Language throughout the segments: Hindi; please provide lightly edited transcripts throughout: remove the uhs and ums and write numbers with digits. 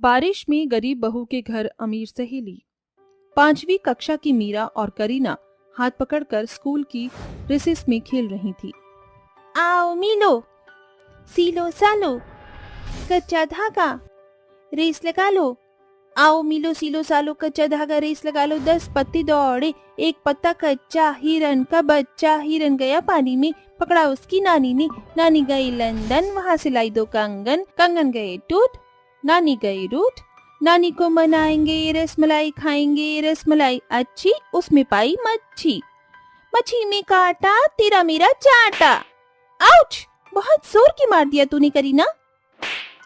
बारिश में गरीब बहू के घर अमीर सहेली। 5वीं कक्षा की मीरा और करीना हाथ पकड़कर स्कूल की रिसेस में खेल रही थी। आओ मिलो, सीलो सालो, कच्चा धागा, रेस लगा लो। आओ मिलो सीलो सालो, कच्चा धागा, रेस लगा लो। 10 पत्ते दौड़े, एक पत्ता कच्चा, हिरन का बच्चा। हिरन गया पानी में, पकड़ा उसकी नानी ने। नानी गई लंदन, वहाँ से लाई 2 कंगन। कंगन गए टूट, नानी गई रूठ। नानी को मनाएंगे, रसमलाई खाएंगे। रसमलाई अच्छी, उसमें पाई मच्छी। मच्छी में काटा, तेरा मेरा चाटा। आउच! बहुत जोर की मार दिया तूने करीना।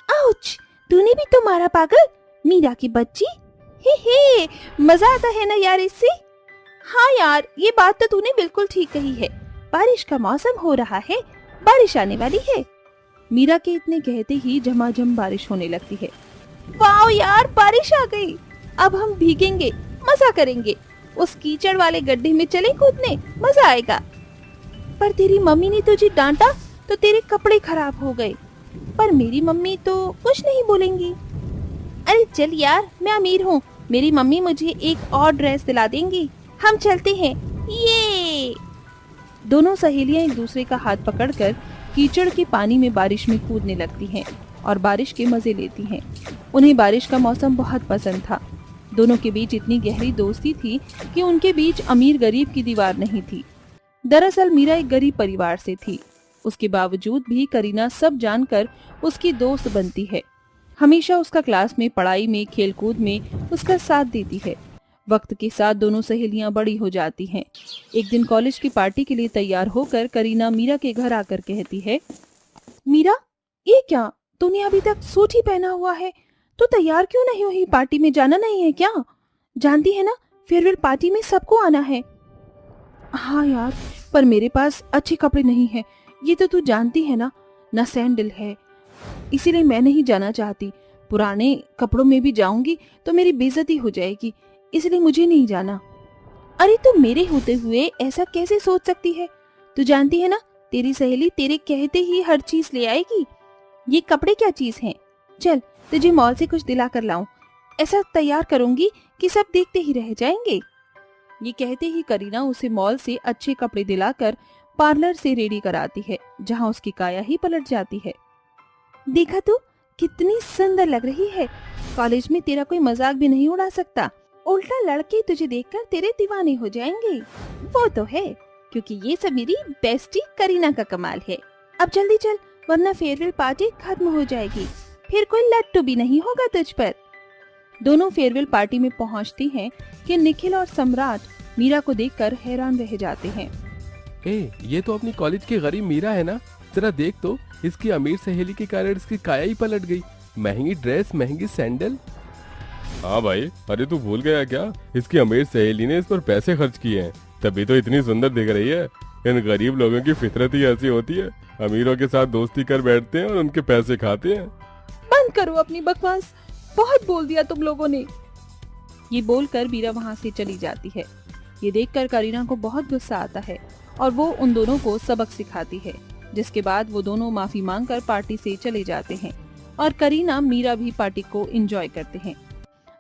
आउच! तूने भी तो मारा पागल, मीरा की बच्ची। हे मजा आता है ना यार इससे। हाँ यार, ये बात तो तूने बिल्कुल ठीक कही है। बारिश का मौसम हो रहा है, बारिश आने वाली है। मीरा के इतने कहते ही झमाझम बारिश होने लगती है। वाओ यार, बारिश आ गई। अब हम भीगेंगे, मजा करेंगे। उस कीचड़ वाले गड्ढे में चले कूदने, मजा आएगा। पर तेरी मम्मी ने तुझे डांटा तो तेरे कपड़े खराब हो गए। पर मेरी मम्मी तो कुछ नहीं बोलेंगी। अरे चल यार, मैं अमीर हूँ, मेरी मम्मी मुझे एक और ड्रेस दिला देंगी। हम चलते हैं। ये दोनों सहेलियां एक दूसरे का हाथ पकड़कर कीचड़ के पानी में बारिश में कूदने लगती हैं और बारिश के मजे लेती हैं। उन्हें बारिश का मौसम बहुत पसंद था। दोनों के बीच इतनी गहरी दोस्ती थी कि उनके बीच अमीर गरीब की दीवार नहीं थी। दरअसल मीरा एक गरीब परिवार से थी। उसके बावजूद भी करीना सब जानकर उसकी दोस्त बनती है। हमेशा उसका क्लास में, पढ़ाई में, खेलकूद में उसका साथ देती है। वक्त के साथ दोनों सहेलियां बड़ी हो जाती हैं। एक दिन कॉलेज की पार्टी के लिए तैयार होकर करीना मीरा के घर आकर कहती है, मीरा, ये क्या, तूने अभी तक सूट ही पहना हुआ है, तो तैयार क्यों नहीं हुई? पार्टी में जाना नहीं है क्या? जानती है ना, फेयरवेल पार्टी में सबको आना है। हाँ यार, पर मेरे पास अच्छे कपड़े नहीं है, ये तो तू जानती है ना सैंडल है, इसीलिए मैं नहीं जाना चाहती। पुराने कपड़ों में भी जाऊंगी तो मेरी बेइज्जती हो जाएगी, इसलिए मुझे नहीं जाना। अरे तू मेरे होते हुए ऐसा कैसे सोच सकती है? तू जानती है ना, तेरी सहेली तेरे कहते ही हर चीज ले आएगी। ये कपड़े क्या चीज हैं? चल तुझे मॉल से कुछ दिला कर लाऊं। ऐसा तैयार करूंगी कि सब देखते ही रह जाएंगे। ये कहते ही करीना उसे मॉल से अच्छे कपड़े दिलाकर पार्लर से रेडी कराती है, जहाँ उसकी काया ही पलट जाती है। देखा तू, कितनी सुंदर लग रही है। कॉलेज में तेरा कोई मजाक भी नहीं उड़ा सकता। उल्टा लड़के तुझे देखकर तेरे दीवाने हो जाएंगे। वो तो है, क्योंकि ये सब मेरी बेस्टी करीना का कमाल है। अब जल्दी चल, वरना फेयरवेल पार्टी खत्म हो जाएगी, फिर कोई लट्टू भी नहीं होगा तुझ पर। दोनों फेयरवेल पार्टी में पहुंचती हैं कि निखिल और सम्राट मीरा को देखकर हैरान रह जाते हैं। ये तो अपनी कॉलेज की गरीब मीरा है ना, जरा देख तो, इसकी अमीर सहेली के कारण इसकी काया ही पलट गई। महंगी ड्रेस, महंगी सैंडल। हाँ भाई, अरे तू भूल गया क्या, इसकी अमीर सहेली ने इस पर पैसे खर्च किए हैं, तभी तो इतनी सुंदर दिख रही है। इन गरीब लोगों की फितरत ही ऐसी होती है, अमीरों के साथ दोस्ती कर बैठते हैं और उनके पैसे खाते हैं। बंद करो अपनी बकवास, बहुत बोल दिया तुम लोगों ने। ये बोलकर मीरा वहाँ से चली जाती है। ये देखकर करीना को बहुत गुस्सा आता है और वो उन दोनों को सबक सिखाती है, जिसके बाद वो दोनों माफी मांगकर पार्टी से चले जाते हैं और करीना मीरा भी पार्टी को एंजॉय करते हैं।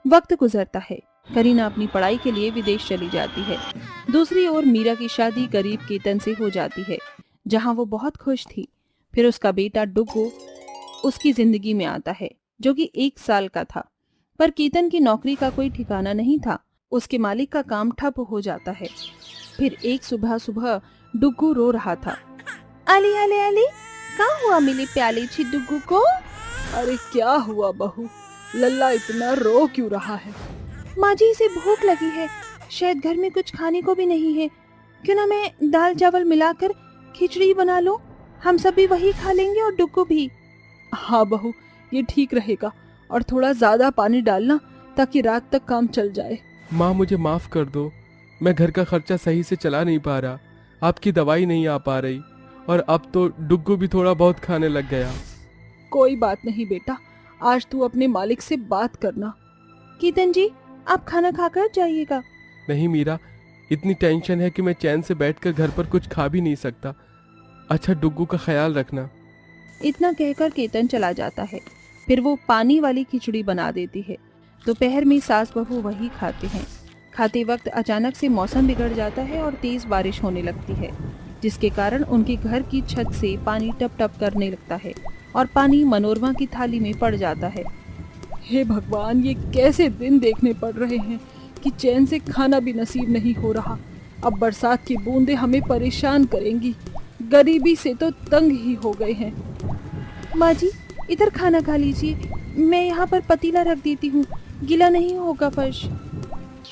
वक्त गुजरता है, करीना अपनी पढ़ाई के लिए विदेश चली जाती है। दूसरी ओर मीरा की शादी गरीब केतन से हो जाती है, जहाँ वो बहुत खुश थी। फिर उसका बेटा डुग्गू उसकी जिंदगी में आता है, जो कि 1 साल का था। पर केतन की नौकरी का कोई ठिकाना नहीं था। उसके मालिक का काम ठप हो जाता है। फिर एक सुबह डुग्गू रो रहा था। अली अली अली, कहाँ हुआ मेरे प्याले छी डुग्गू को? अरे क्या हुआ बहू, लल्ला इतना रो क्यों रहा है? माँ जी, इसे भूख लगी है, शायद घर में कुछ खाने को भी नहीं है। क्यों ना मैं दाल चावल मिलाकर खिचड़ी बना लूं, हम सब भी वही खा लेंगे और डुग्गू भी। हाँ बहू, ये ठीक रहेगा, और थोड़ा ज्यादा पानी डालना ताकि रात तक काम चल जाए। माँ, मुझे माफ कर दो, मैं घर का खर्चा सही से चला नहीं पा रहा, आपकी दवाई नहीं आ पा रही, और अब तो डुग्गू भी थोड़ा बहुत खाने लग गया। कोई बात नहीं बेटा, आज तू अपने मालिक से बात करना। केतन जी, आप खाना खाकर जाइएगा। नहीं मीरा, इतनी टेंशन है कि मैं चैन से बैठकर घर पर कुछ खा भी नहीं सकता। अच्छा, डुग्गू का ख्याल रखना। इतना कहकर केतन चला जाता है। फिर वो पानी वाली खिचड़ी बना देती है। दोपहर में सास बहू वही खाते हैं। खाते वक्त अचानक से मौसम बिगड़ जाता है और तेज बारिश होने लगती है, जिसके कारण उनके घर की छत से पानी टप टप करने लगता है और पानी मनोरमा की थाली में पड़ जाता है। हे भगवान, ये कैसे दिन देखने पड़ रहे हैं कि चैन से खाना भी नसीब नहीं हो रहा। अब बरसात की बूंदें हमें परेशान करेंगी। गरीबी से तो तंग ही हो गए हैं। माँ जी, इधर खाना खा लीजिए, मैं यहाँ पर पतीला रख देती हूँ, गीला नहीं होगा फर्श।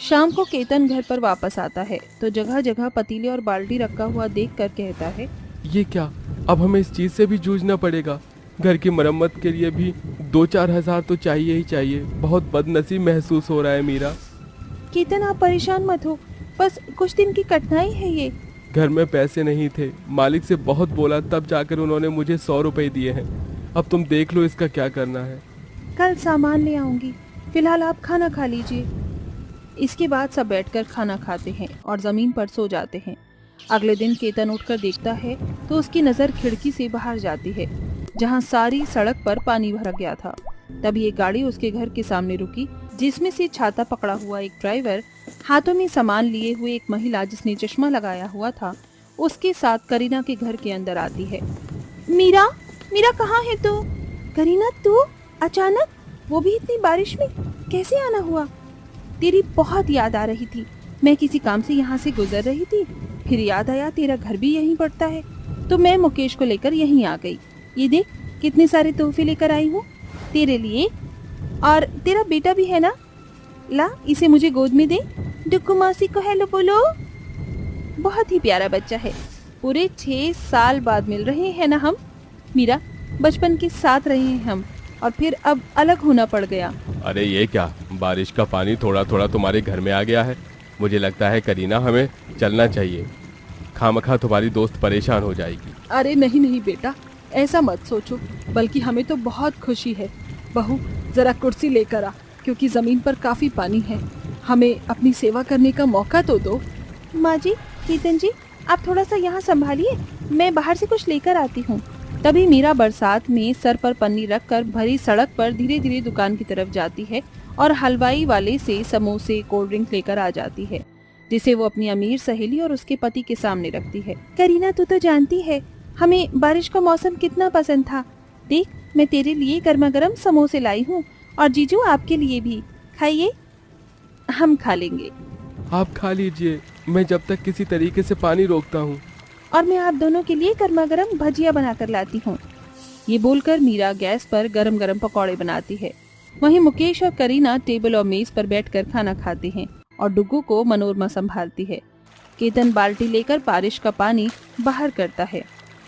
शाम को केतन घर पर वापस आता है तो जगह जगह पतीले और बाल्टी रखा हुआ देखकर कहता है, ये क्या, अब हमें इस चीज से भी जूझना पड़ेगा। घर की मरम्मत के लिए भी 2-4 हजार तो चाहिए ही चाहिए। बहुत बदनसीब महसूस हो रहा है मीरा। केतन, आप परेशान मत हो, बस कुछ दिन की कठिनाई है ये। घर में पैसे नहीं थे, मालिक से बहुत बोला, तब जाकर उन्होंने मुझे 100 रुपए दिए हैं। अब तुम देख लो इसका क्या करना है। कल सामान ले आऊंगी, फिलहाल आप खाना खा लीजिए। इसके बाद सब बैठकर खाना खाते हैं और जमीन पर सो जाते हैं। अगले दिन केतन उठकर देखता है तो उसकी नजर खिड़की से बाहर जाती है, जहां सारी सड़क पर पानी भर गया था। तभी एक गाड़ी उसके घर के सामने रुकी, जिसमें से छाता पकड़ा हुआ एक ड्राइवर, हाथों में सामान लिए हुए एक महिला जिसने चश्मा लगाया हुआ था, उसके साथ करीना के घर के अंदर आती है। मीरा, मीरा कहाँ है तू? करीना, तू अचानक, वो भी इतनी बारिश में कैसे आना हुआ? तेरी बहुत याद आ रही थी। मैं किसी काम से यहाँ से गुजर रही थी, फिर याद आया तेरा घर भी यहीं पड़ता है, तो मैं मुकेश को लेकर यहीं आ गई। ये देख कितने सारे तोहफे लेकर आई हूँ तेरे लिए, और तेरा बेटा भी है ना, ला इसे मुझे गोद में दे। डुक्कू मौसी को हेलो बोलो। बहुत ही प्यारा बच्चा है। पूरे 6 साल बाद मिल रहे हैं ना हम। मीरा, बचपन के साथ रहे हैं हम और फिर अब अलग होना पड़ गया। अरे ये क्या, बारिश का पानी थोड़ा थोड़ा तुम्हारे घर में आ गया है। मुझे लगता है करीना, हमें चलना चाहिए। खामखा तुम्हारी दोस्त परेशान हो जाएगी। अरे नहीं नहीं बेटा, ऐसा मत सोचो, बल्कि हमें तो बहुत खुशी है। बहू, जरा कुर्सी लेकर आ, क्योंकि जमीन पर काफी पानी है। हमें अपनी सेवा करने का मौका तो दो। माँ जी, केतन जी, आप थोड़ा सा यहाँ संभालिए, मैं बाहर से कुछ लेकर आती हूँ। तभी मीरा बरसात में सर पर पन्नी रखकर भरी सड़क पर धीरे धीरे दुकान की तरफ जाती है और हलवाई वाले से समोसे, कोल्ड ड्रिंक लेकर आ जाती है, जिसे वो अपनी अमीर सहेली और उसके पति के सामने रखती है। करीना, तू तो जानती है हमें बारिश का मौसम कितना पसंद था। देख, मैं तेरे लिए गर्मा गर्म समोसे लाई हूँ, और जीजू आपके लिए भी। खाइए। हम खा लेंगे। आप खा लीजिए, मैं जब तक किसी तरीके से पानी रोकता हूँ। और मैं आप दोनों के लिए गर्मा गर्म भजिया बनाकर लाती हूँ। ये बोलकर मीरा गैस पर गरम गरम पकौड़े बनाती है। वहीं मुकेश और करीना टेबल और मेज पर बैठकर खाना खाते हैं और डुग्गू को मनोरमा संभालती है। केतन बाल्टी लेकर बारिश का पानी बाहर करता है।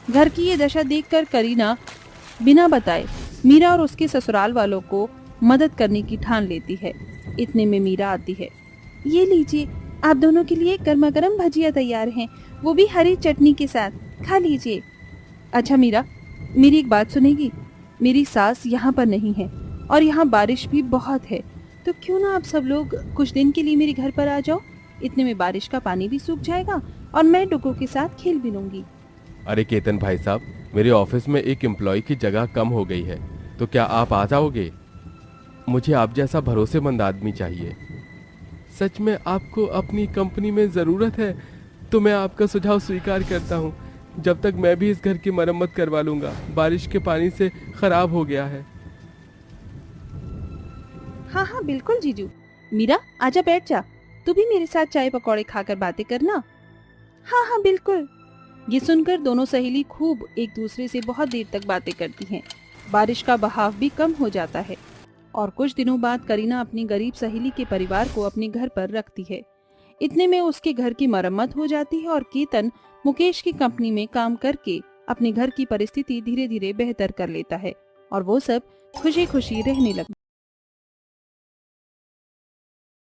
घर की ये दशा देखकर करीना बिना बताए मीरा और उसके ससुराल वालों को मदद करने की ठान लेती है। इतने में मीरा आती है। ये लीजिए, आप दोनों के लिए गर्मा गर्म भजिया तैयार हैं, वो भी हरी चटनी के साथ। खा लीजिए। अच्छा मीरा, मेरी एक बात सुनेगी? मेरी सास यहाँ पर नहीं है और यहाँ बारिश भी बहुत है, तो क्यों ना आप सब लोग कुछ दिन के लिए मेरे घर पर आ जाओ। इतने में बारिश का पानी भी सूख जाएगा और मैं डुग्गू के साथ खेल भी लूंगी। अरे केतन भाई साहब, मेरे ऑफिस में एक एम्प्लॉय की जगह कम हो गई है, तो क्या आप आ जाओगे? मुझे आप जैसा भरोसेमंद आदमी चाहिए। सच में आपको अपनी कंपनी में ज़रूरत है तो मैं आपका सुझाव स्वीकार करता हूँ। जब तक मैं भी इस घर की मरम्मत करवा लूँगा, बारिश के पानी से खराब हो गया है। हाँ हाँ बिल्कुल जीजू। मीरा, आजा बैठ जा, तू भी मेरे साथ चाय पकौड़े खाकर बातें करना। हाँ हाँ बिल्कुल। ये सुनकर दोनों सहेली खूब एक दूसरे से बहुत देर तक बातें करती हैं। बारिश का बहाव भी कम हो जाता है और कुछ दिनों बाद करीना अपनी गरीब सहेली के परिवार को अपने घर पर रखती है। इतने में उसके घर की मरम्मत हो जाती है और केतन मुकेश की कंपनी में काम करके अपने घर की परिस्थिति धीरे धीरे बेहतर कर लेता है और वो सब खुशी खुशी रहने लगते।